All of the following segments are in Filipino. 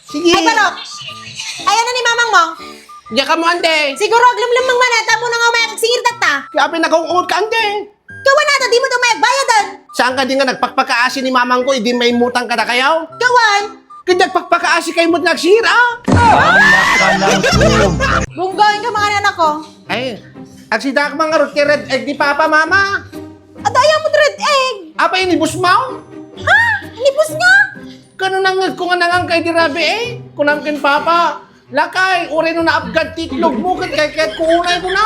Sige. Ay, Barok! Ayan na ni mamang mo. Diyan ka mo, ante. Siguro, aglam-lamang manata mo na nga umayag singir ta. Kaya pinag-uungod ka, ante. Kawan nata, di mo daw umayag bayadan. Saan ka di nga nagpakpakaasi ni mamang ko, hindi may mutang ka na kayaw? Kawan! Kaya nagpakpakaasi kayo mo't nagsira. Bunggoin ka mga anak ko. Ay, agsida ka mga rot kay Red Egg ni Papa, Mama. At ayaw mo red egg. Apa inibus mo? Ha? Nibus nga? Kano nangag ko nga nangang kay Dirabe eh? Kunamkin Papa. Lakay, uri no na abgad tiklog mo kay kunay ko na.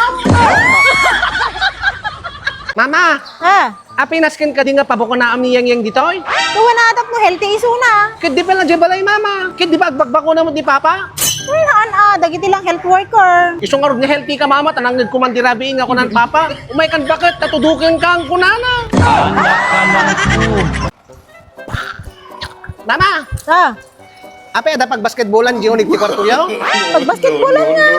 Mama, Ha? apinaskin ka di nga paboko na amniyang ditoy? Kawan nata mo healthy iso na. Kit di pa lang balay, Mama. Kit di ba agbagbako na mo di Papa? Haan dagiti lang health worker. Isong arod nga healthy ka, Mama. Tanang nagkumandirabi nga ko ng Papa. Umay kan bakit? Natudukin ka ang kunana. Mama, Ha? apa ada pag basketballan di unig ti kwarto yaw? Pag basketballan nga.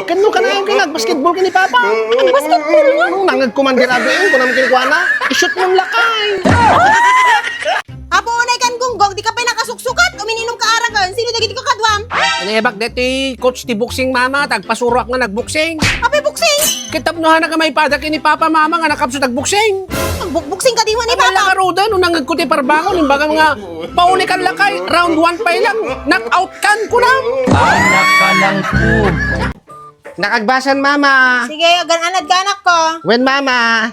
Kano ka na yung basketball ka ni Papa? Ang basketball nga. Nung nangagkumandirabi yun, kung naman kinukuha ishoot mong lakay. Apo unay kan gunggong, di ka pa nakasuksukat. Umininong ka aragon. Sino dagiti ko kadwam? Inebak deti coach ti boxing, Mama. Tagpasurak nga nagboxing. Apay buksing. Kitapnuhan na ka may padak ni Papa, Mama nga nakapso nagboxing. Ang bukbuksing ka di mo ni Papa Papa. lakaroda, nung nangagkuti parbangon, yung baga mga paulikan lakay, round 1 pa lang, knock-out kan ko na. Nakagbasan, Mama. Sige, agan-anad ka anak ko. When, Mama?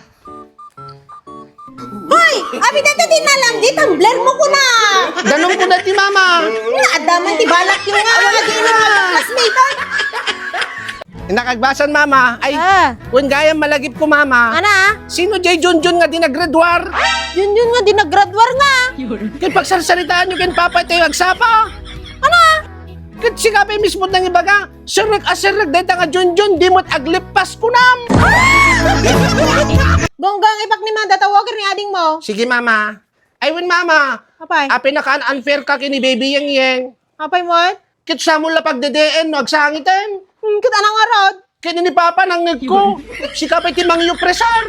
Hoy! Abi dati din na lang, di tumbler mo ko na. Ganun ko na ti, Mama. Naadaman ti balak yung nga. Di mo classmate ha. Nakagbasan, Mama. Ay, Ah. when gayang malagip ko, Mama. Ana? Sino Jay Junjun nga di naggraduar? Yun nga, di naggraduar nga. Kaya pagsasalitaan nyo kin Papa tayo agsapa. Ana? Kaya sikapin mismo ng ibaga. Sirag dahil nga Junjun, di mo't aglipas ko nam. Bonggang ipak ni Manda, tawagin ni ading mo. Sige, Mama. Ay, when, Mama. Apay? Apay nakaan-unfair ka kini baby yang. Apay mo? Kit sa mula pagdedeen, no, agsangitan. Kita nang arod. Kaya ni Papa nangag ko. Sikapay timang yung presar.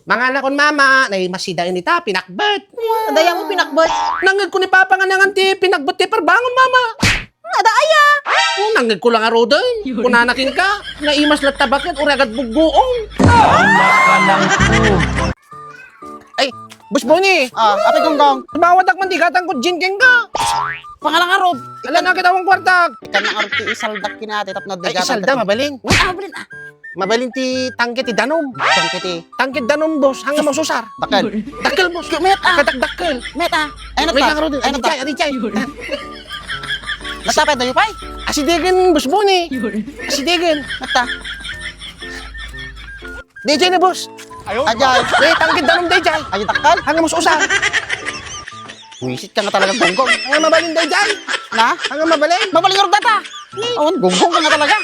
Mga anak kon, Mama, na masida ni ta, pinakbet. Adaya mo pinakbot. Nangag ko ni Papa nga nangan ti, pinakbet ti parbangon, Mama. Adaya. Nangag ko lang aro doon. Kunanakin ka, nga imas na tabakat, uragad bugbuong. Ay, Bus Bonnie, Ate Gonggong, bawat akman di katang ko jinkeng ka. pangalang arod. Alam na kita mong kwartak. Ikan na arod ti isaldak kinati tapno Ay, isalda, mabalin. Bilin ah. Mabalin ti tangke ti danom. Ikan kiti. Tangke danom, boss. Hanggang mo susar. Bakal. Dakkel, boss. Met ah. Katak-dakkel. Meta. Ay Wait lang, nata. Rodin. Ay nata. Adichay. Natapay dayo pay. Asidigan, Bus Bonnie. Asidigan. Meta. DJ na, boss. Ajay. Eh, tangke danom, DJ. Ay takal. Hanggang mo susar. Wisit ka nga talaga Gonggong. Hanggang mabalin, DJ. Na? Hanggang mabalin. Mabaling arod data. Awan Gonggong ka nga talaga.